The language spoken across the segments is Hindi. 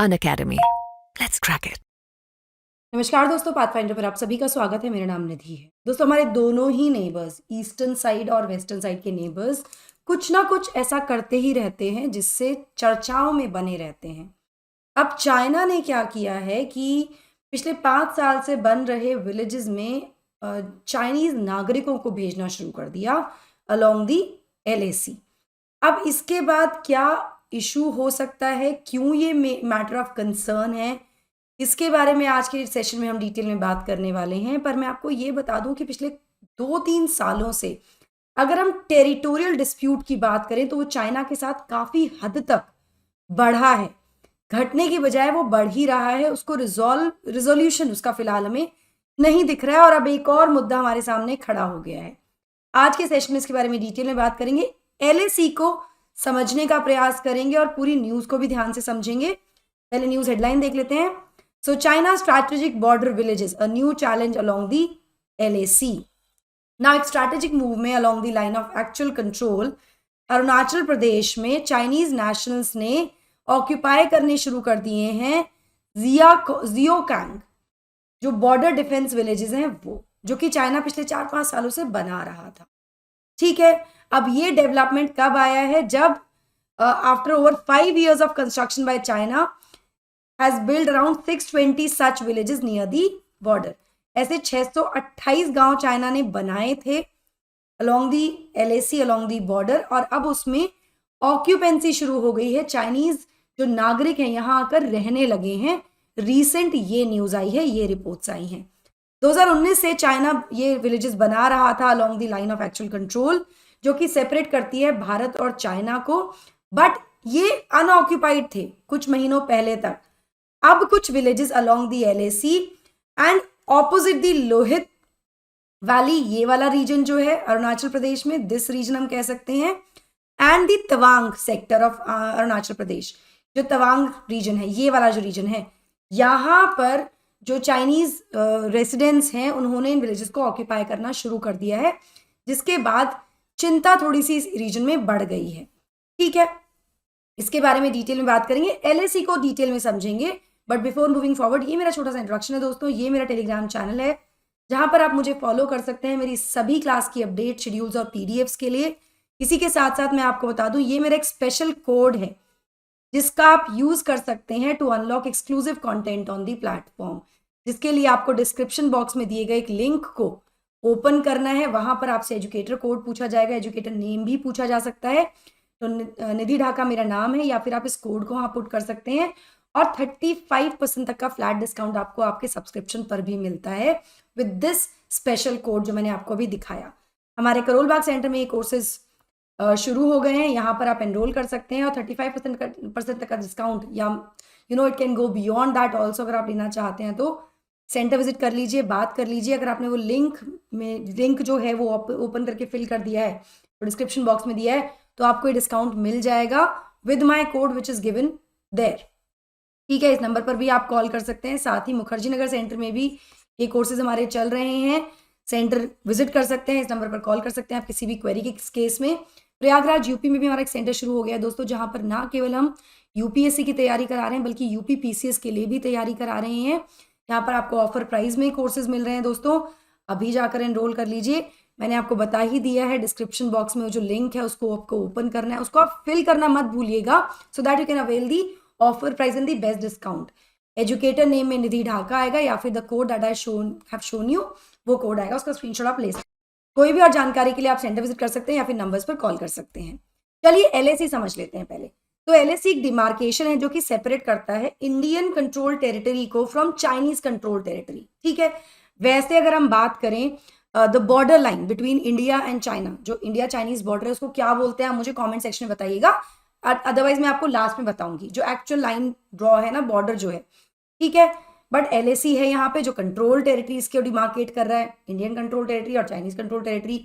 Unacademy. Let's crack it. नमस्कार दोस्तों, पाथफाइंडर पर आप सभी का स्वागत है। मेरा नाम निधि है। दोस्तों, हमारे दोनों ही नेबर्स, ईस्टर्न साइड और वेस्टर्न साइड के नेबर्स, कुछ ना कुछ ऐसा करते ही रहते हैं जिससे चर्चाओं में बने रहते हैं। अब चाइना ने क्या किया है कि पिछले 5 साल से बन रहे विलेजेस में चाइनीज नागरिकों को भेजना शुरू कर दिया अलोंग दी LAC। अब इसके बाद क्या इशू हो सकता है, क्यों ये मैटर ऑफ कंसर्न है, इसके बारे में आज के सेशन में हम डिटेल में बात करने वाले हैं। पर मैं आपको ये बता दूं कि पिछले 2-3 सालों से अगर हम टेरिटोरियल डिस्प्यूट की बात करें तो वो चाइना के साथ काफ़ी हद तक बढ़ा है, घटने की बजाय वो बढ़ ही रहा है। उसको रिजोल्यूशन उसका फिलहाल हमें नहीं दिख रहा है और अब एक और मुद्दा हमारे सामने खड़ा हो गया है। आज के सेशन में इसके बारे में डिटेल में बात करेंगे, LAC को समझने का प्रयास करेंगे और पूरी न्यूज़ को भी ध्यान से समझेंगे। पहले न्यूज़ हेडलाइन देख लेते हैं। So China's strategic border villages, a new challenge along the LAC. Now एक strategic move में along the line of actual control, Arunachal Pradesh में चाइनीज नेशनल्स ने ऑक्यूपाई करने शुरू कर दिए हैं जियोकांग, जो बॉर्डर डिफेंस विलेजेस हैं वो, जो कि चाइना पिछले 4-5 सालों से बना रहा था। ठीक है, अब ये डेवलपमेंट कब आया है? जब after over 5 years of construction by China has built around 620 such villages near the border. ऐसे 628 गांव चाइना ने बनाए थे along the LAC, along the border, और अब उसमें ऑक्यूपेंसी शुरू हो गई है। चाइनीज जो नागरिक हैं यहाँ आकर रहने लगे हैं। रीसेंट ये न्यूज आई है, ये रिपोर्ट्स आई हैं। 2019 से चाइना ये विलेजेस बना रहा था along the line of actual control, जो कि सेपरेट करती है भारत और चाइना को, बट ये अनऑक्यूपाइड थे कुछ महीनों पहले तक। अब कुछ villages along the LAC and opposite the Lohit valley, ये वाला रीजन जो है अरुणाचल प्रदेश में, दिस रीजन हम कह सकते हैं, and the Tawang sector of Arunachal Pradesh, जो तवांग रीजन है, ये वाला जो रीजन है, यहाँ पर जो चाइनीज रेसिडेंट्स हैं उन्होंने इन विलेजेस को ऑक्यूपाई करना शुरू कर दिया है, जिसके बाद चिंता थोड़ी सी इस रीजन में बढ़ गई है। ठीक है, इसके बारे में डिटेल में बात करेंगे, LAC को डिटेल में समझेंगे। बट बिफोर मूविंग फॉरवर्ड, ये मेरा छोटा सा इंट्रोडक्शन है दोस्तों। ये मेरा टेलीग्राम चैनल है जहां पर आप मुझे फॉलो कर सकते हैं मेरी सभी क्लास की अपडेट, शेड्यूल्स और PDFs के लिए। इसी के साथ साथ मैं आपको बता दूं, ये मेरा एक स्पेशल कोड है जिसका आप यूज कर सकते हैं to unlock exclusive content on the platform, जिसके लिए आपको डिस्क्रिप्शन बॉक्स में दिए गए एक लिंक को ओपन करना है। वहां पर आपसे एजुकेटर कोड पूछा जाएगा, एजुकेटर नेम भी पूछा जा सकता है। तो निधि ढाका मेरा नाम है, या फिर आप इस कोड को वहां पुट कर सकते हैं और 35% तक का फ्लैट डिस्काउंट आपको आपके सब्सक्रिप्शन पर भी मिलता है विद दिस स्पेशल कोड जो मैंने आपको अभी दिखाया। हमारे करोल बाग सेंटर में ये कोर्सेज शुरू हो गए हैं, यहाँ पर आप एनरोल कर सकते हैं और 35% तक का डिस्काउंट, या it can go beyond that also. अगर आप लेना चाहते हैं तो सेंटर विजिट कर लीजिए, बात कर लीजिए। अगर आपने वो लिंक जो है वो ओपन करके फिल कर दिया है, तो डिस्क्रिप्शन बॉक्स में दिया है, तो आपको ये डिस्काउंट मिल जाएगा with my code which is given there. ठीक है, इस नंबर पर भी आप कॉल कर सकते हैं। साथ ही मुखर्जी नगर सेंटर में भी ये कोर्सेज हमारे चल रहे हैं, सेंटर विजिट कर सकते हैं, इस नंबर पर कॉल कर सकते हैं आप किसी भी क्वेरी के केस में। प्रयागराज यूपी में भी हमारा एक सेंटर शुरू हो गया है दोस्तों, जहां पर ना केवल हम UPSC की तैयारी करा रहे हैं बल्कि UP PCS के लिए भी तैयारी करा रहे हैं। यहाँ पर आपको ऑफर प्राइस में कोर्सेज मिल रहे हैं दोस्तों, अभी जाकर एनरोल कर लीजिए। मैंने आपको बता ही दिया है, डिस्क्रिप्शन बॉक्स में जो लिंक है उसको आपको ओपन करना है, उसको आप फिल करना मत भूलिएगा, so that you can avail the offer price and the best discount. Educator name में निधि ढाका आएगा, या फिर the code that I have shown you, वो कोड आएगा, उसका स्क्रीनशॉट आप ले सकते हैं। कोई भी और जानकारी के लिए आप सेंटर विजिट कर सकते हैं या फिर नंबर्स पर कॉल कर सकते हैं। चलिए LAC समझ लेते हैं पहले। तो LAC एक डिमार्केशन है जो कि सेपरेट करता है इंडियन कंट्रोल टेरिटरी को फ्रॉम चाइनीज कंट्रोल टेरिटरी। ठीक है, वैसे अगर हम बात करें the border line between India and China, जो इंडिया चाइनीज बॉर्डर है, उसको क्या बोलते हैं आप मुझे कमेंट सेक्शन में बताइएगा, अदरवाइज मैं आपको लास्ट में बताऊंगी जो एक्चुअल लाइन ड्रॉ है ना, बॉर्डर जो है। ठीक है, बट LAC है यहाँ पे जो कंट्रोल टेरिटरीज के डिमार्केट कर रहा है, इंडियन कंट्रोल टेरिटरी और चाइनीज कंट्रोल टेरिटरी।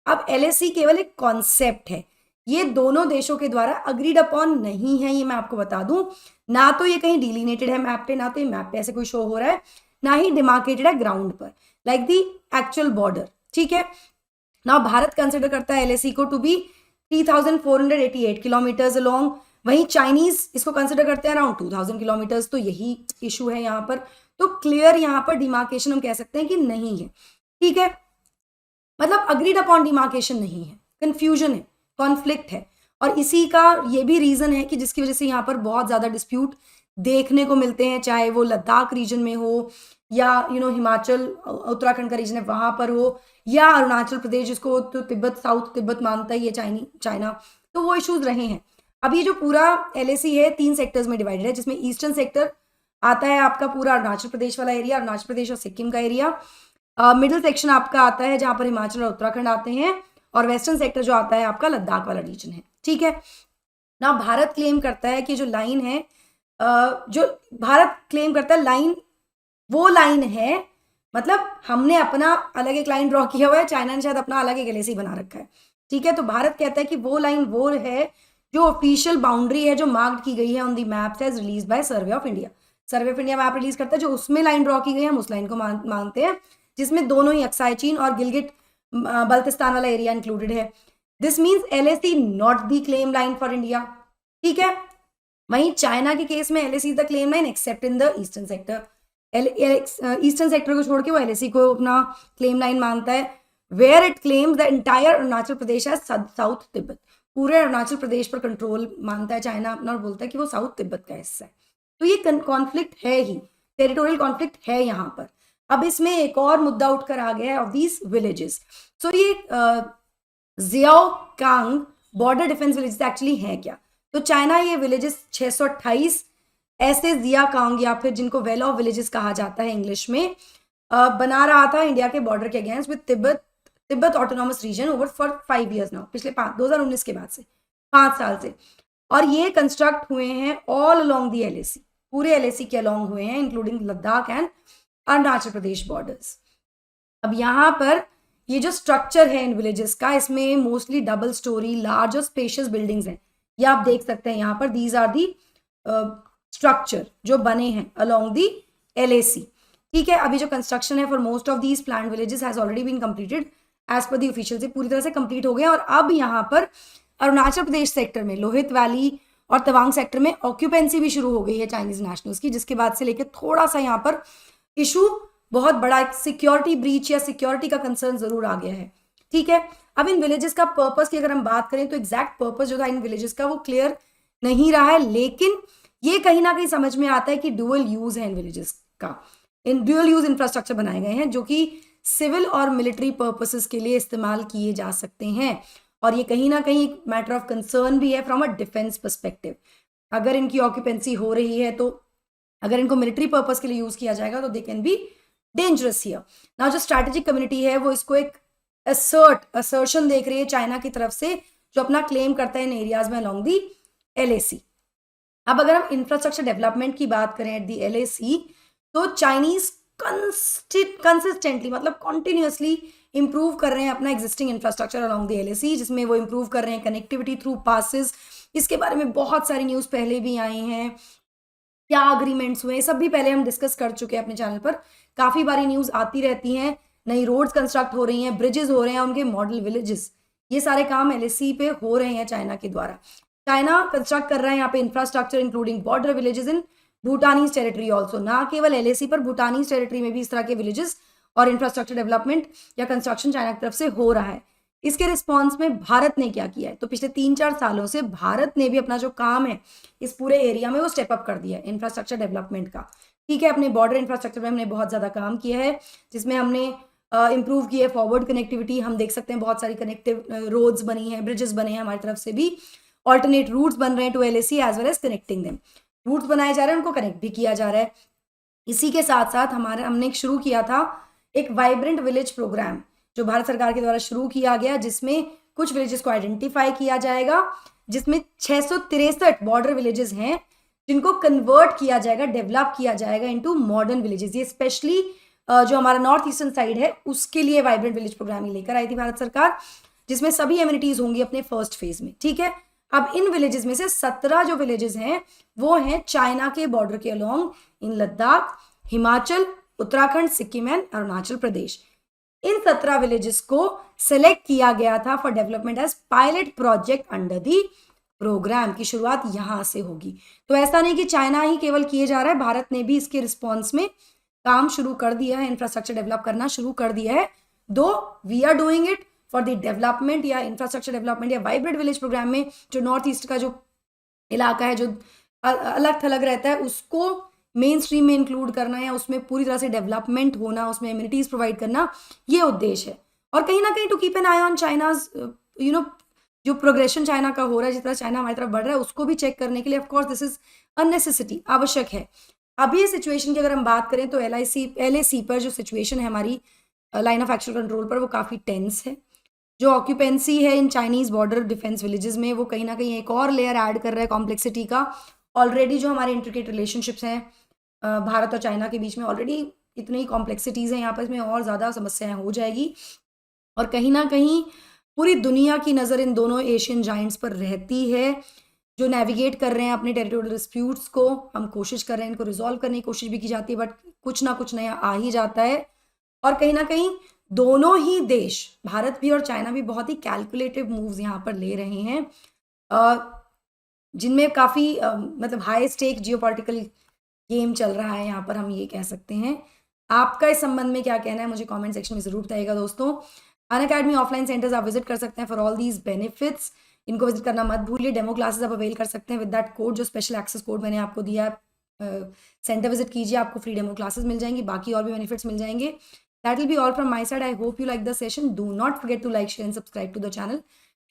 अब LAC केवल एक कॉन्सेप्ट है, ये दोनों देशों के द्वारा अग्रीड अपॉन नहीं है, ये मैं आपको बता दूं। ना तो ये कहीं डिलीनेटेड है मैप पे, ना तो ये मैप पे ऐसे कोई शो हो रहा है, ना ही डिमार्केटेड है ग्राउंड पर लाइक दी एक्चुअल बॉर्डर। ठीक है, ना भारत कंसिडर करता है LAC को टू बी 3,488 किलोमीटर्स अलोंग, वहीं चाइनीज इसको कंसिडर करते हैं अराउंड 2000 किलोमीटर्स, तो यही इशू है यहाँ पर। तो क्लियर यहाँ पर डिमार्केशन हम कह सकते हैं कि नहीं है, ठीक है, मतलब अग्रीड अपॉन डिमार्केशन नहीं है, कंफ्यूजन है, कॉन्फ्लिक्ट है। और इसी का ये भी रीजन है कि जिसकी वजह से यहाँ पर बहुत ज्यादा डिस्प्यूट देखने को मिलते हैं, चाहे वो लद्दाख रीजन में हो या हिमाचल उत्तराखंड का रीजन है वहां पर हो, या अरुणाचल प्रदेश जिसको तो तिब्बत साउथ तिब्बत मानता है ये चाइना, तो वो इश्यूज रहे हैं। अब ये जो पूरा एलएसी है 3 सेक्टर्स में डिवाइडेड है, जिसमें ईस्टर्न सेक्टर आता है आपका पूरा अरुणाचल प्रदेश वाला एरिया, अरुणाचल प्रदेश और सिक्किम का एरिया। मिडिल सेक्शन आपका आता है जहां पर हिमाचल और उत्तराखंड आते हैं, और वेस्टर्न सेक्टर जो आता है आपका लद्दाख वाला रीजन है, ठीक है ना। भारत क्लेम करता है कि जो लाइन है, जो भारत क्लेम करता है लाइन, वो लाइन है, मतलब हमने अपना अलग एक लाइन ड्रॉ किया हुआ है, चाइना ने शायद अपना अलग एक एलएसी बना रखा है, ठीक है। तो भारत कहता है कि वो लाइन वो है जो ऑफिशियल बाउंड्री है, जो मार्क्ड की गई है on the maps as release by survey of India. Survey of India map release करता है, जो उसमें लाइन ड्रॉ की गई है हम उस लाइन को मानते हैं, जिसमें दोनों ही अक्साई चीन और गिलगिट बल्तिस्तान वाला एरिया इंक्लूडेड है। This means LAC not the claim line for India, ठीक है। वहीं चाइना के केस में LAC the claim line accept in the eastern sector. Eastern sector को छोड़ के वो एलएसी को अपना क्लेम लाइन मानता है, where it claims the entire Arunachal Pradesh as south Tibet. पूरे अरुणाचल प्रदेश पर कंट्रोल मानता है चाइना अपना, और बोलता है कि वो साउथ तिब्बत का हिस्सा है। तो ये कॉन्फ्लिक्ट है ही, टेरिटोरियल कॉन्फ्लिक्ट है यहाँ पर। अब इसमें एक और मुद्दा उठकर आ गया है ऑफ दीज विलेजेस। सो ये Xiaokang border defence villages actually हैं क्या? तो चाइना ये विलेजेस 628 ऐसे जिया कांग, या फिर जिनको वेल ऑफ विलेजेस कहा जाता है इंग्लिश में, बना रहा था इंडिया के बॉर्डर के against with Tibet autonomous region over for 5 years now, पिछले 2019 के बाद से 5 साल से। और ये कंस्ट्रक्ट हुए हैं ऑल अलोंग दी एलएसी, पूरे एलएसी के अलोंग हुए हैं, including Ladakh and Arunachal Pradesh borders. अब यहाँ पर ये जो स्ट्रक्चर है इन विलेजेस का, इसमें मोस्टली डबल स्टोरी लार्ज और स्पेशियस बिल्डिंग्स हैं, ये आप देख सकते हैं यहाँ पर। दीज आर दी स्ट्रक्चर जो बने हैं अलोंग दी एलएसी, ठीक है। अभी जो कंस्ट्रक्शन है for most of these planned villages has already been completed as per the official, से पूरी तरह से कंप्लीट हो गए। और अब यहाँ पर अरुणाचल प्रदेश सेक्टर में लोहित वैली और तवांग सेक्टर में ऑक्यूपेंसी भी शुरू हो गई है चाइनीज नेशनल्स की, जिसके बाद से लेकर थोड़ा सा यहाँ पर इशू बहुत बड़ा एक सिक्योरिटी ब्रीच या सिक्योरिटी का कंसर्न जरूर आ गया है, ठीक है। अब इन विलेजेस का पर्पस की अगर हम बात करें तो एग्जैक्ट पर्पस जो था इन विलेजेस का वो क्लियर नहीं रहा है, लेकिन ये कहीं ना कहीं समझ में आता है कि ड्यूअल यूज है इन विलेजेस का, इन ड्यूअल यूज इंफ्रास्ट्रक्चर बनाए गए हैं जो कि सिविल और मिलिट्री पर्पसेस के लिए इस्तेमाल किए जा सकते हैं। और ये कहीं ना कहीं एक मैटर ऑफ कंसर्न भी है फ्रॉम अ डिफेंस पर्सपेक्टिव। अगर इनकी ऑक्यूपेंसी हो रही है, तो अगर इनको मिलिट्री पर्पस के लिए यूज किया जाएगा तो they can be dangerous here. Now जो स्ट्रैटेजिक कम्युनिटी है वो इसको एक असर्शन देख रही है चाइना की तरफ से, जो अपना क्लेम करता है इन एरियाज में अलोंग दी एलएसी। अब अगर हम इंफ्रास्ट्रक्चर डेवलपमेंट की बात करें एट दी एलएसी, तो चाइनीज कंसिस्टेंटली मतलब कॉन्टिन्यूसली इंप्रूव कर रहे हैं अपना existing infrastructure along the LAC, जिसमें वो इंप्रूव कर रहे हैं कनेक्टिविटी थ्रू पासेस। इसके बारे में बहुत सारी न्यूज़ पहले भी आई हैं, क्या अग्रीमेंट्स हुए सब भी पहले हम डिस्कस कर चुके हैं अपने चैनल पर। काफ़ी बारी न्यूज़ आती रहती हैं, नई रोड्स कंस्ट्रक्ट हो रही हैं, ब्रिजेस हो रहे हैं, उनके मॉडल विलेजेस, ये सारे काम एलएसी पे हो रहे हैं चाइना के द्वारा। चाइना कंस्ट्रक्ट कर रहा है यहाँ पे infrastructure including border villages in भूटानीज territory also. ना केवल एलएसी पर, भूटानीज टेरिटरी में भी इस तरह के विलेजेस और इंफ्रास्ट्रक्चर डेवलपमेंट या कंस्ट्रक्शन चाइना की तरफ से हो रहा है। इसके रिस्पॉन्स में भारत ने क्या किया है, तो पिछले 3-4 सालों से भारत ने भी अपना जो काम है इस पूरे एरिया में वो स्टेप अप कर दिया है इंफ्रास्ट्रक्चर डेवलपमेंट का, ठीक है। अपने बॉर्डर इंफ्रास्ट्रक्चर में हमने बहुत ज़्यादा काम किया है, जिसमें हमने इंप्रूव की है फॉरवर्ड कनेक्टिविटी। हम देख सकते हैं बहुत सारी कनेक्टिव रोड्स बनी हैं, ब्रिजेस बने हैं, हमारी तरफ से भी ऑल्टरनेट रूट्स बन रहे हैं to LAC as well as connecting them. Routes बनाए जा रहे हैं, उनको कनेक्ट भी किया जा रहा है। इसी के साथ साथ हमने शुरू किया था एक वाइब्रेंट विलेज प्रोग्राम जो भारत सरकार के द्वारा शुरू किया गया, जिसमें कुछ विलेजेस को आइडेंटिफाई किया जाएगा, जिसमें 663 बॉर्डर विलेजेस हैं जिनको कन्वर्ट किया जाएगा, डेवलप किया जाएगा इनटू मॉडर्न विलेजेस। ये स्पेशली जो हमारा नॉर्थ ईस्टर्न साइड है उसके लिए वाइब्रेंट विलेज प्रोग्राम ही लेकर आई थी भारत सरकार, जिसमें सभी एमिनिटीज होंगी अपने फर्स्ट फेज में, ठीक है। अब इन विलेजेस में से 17 जो विलेजेस हैं वो हैं चाइना के बॉर्डर के along in Ladakh, Himachal, Uttarakhand, Sikkim and Arunachal Pradesh. इन 17 विलेजेस को सेलेक्ट किया गया था for development as pilot project under the program की शुरुआत यहाँ से होगी। तो ऐसा नहीं कि चाइना ही केवल किए जा रहा है, भारत ने भी इसके रिस्पॉन्स में काम शुरू कर दिया है, इंफ्रास्ट्रक्चर डेवलप करना शुरू कर दिया है। Though we are doing it for the development या इंफ्रास्ट्रक्चर डेवलपमेंट या वाइब्रेंट विलेज प्रोग्राम में जो नॉर्थ ईस्ट का जो इलाका है, जो अलग थलग रहता है, उसको मेन स्ट्रीम में इंक्लूड करना या उसमें पूरी तरह से डेवलपमेंट होना, उसमें एमिनिटीज प्रोवाइड करना, ये उद्देश्य है। और कहीं ना कहीं to keep an eye on China's जो प्रोग्रेशन चाइना का हो रहा है, जिस तरह चाइना हमारी तरफ बढ़ रहा है, उसको भी चेक करने के लिए ऑफकोर्स दिस इज अननेसेसिटी, आवश्यक है। अभी सिचुएशन की अगर हम बात करें तो LAC पर जो सिचुएशन है हमारी लाइन ऑफ एक्शन कंट्रोल पर, वो काफ़ी टेंस है। जो ऑक्यूपेंसी है in Chinese border defence villages में, वो कहीं ना कहीं एक और लेयर ऐड कर रहा है कॉम्प्लेक्सिटी का। ऑलरेडी जो हमारे इंट्रिकेट रिलेशनशिप्स हैं भारत और चाइना के बीच में, ऑलरेडी इतनी कॉम्प्लेक्सिटीज़ हैं यहाँ पर, इसमें और ज़्यादा समस्याएं हो जाएगी। और कहीं ना कहीं पूरी दुनिया की नज़र इन दोनों एशियन जाइंट्स पर रहती है, जो नेविगेट कर रहे हैं अपने टेरिटोरियल डिस्प्यूट्स को। हम कोशिश कर रहे हैं, इनको रिजॉल्व करने की कोशिश भी की जाती है, बट कुछ ना कुछ नया आ ही जाता है। और कहीं ना कहीं दोनों ही देश, भारत भी और चाइना भी, बहुत ही कैलकुलेटिव मूव्स यहाँ पर ले रहे हैं, जिनमें काफ़ी मतलब हाई स्टेक जियोपॉलिटिकल गेम चल रहा है यहाँ पर, हम ये कह सकते हैं। आपका इस संबंध में क्या कहना है, मुझे कमेंट सेक्शन में ज़रूर बताइएगा दोस्तों। अनअकैडमी ऑफलाइन सेंटर्स आप विजिट कर सकते हैं फॉर ऑल दीज बेनिफिट्स। इनको विजिट करना मत भूलिए। डेमो क्लासेस आप अवेल कर सकते हैं विद दैट कोड, जो स्पेशल एक्सेस कोड मैंने आपको दिया है। सेंटर विजिट कीजिए, आपको फ्री डेमो क्लासेस मिल जाएंगी, बाकी और भी बेनिफिट्स मिल जाएंगे। That will be all from my side. I hope you like the session. Do not forget to like, share and subscribe to the channel,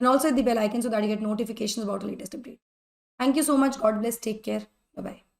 and also hit the bell icon so that you get notifications about the latest update. Thank you so much. God bless. Take care. Bye bye.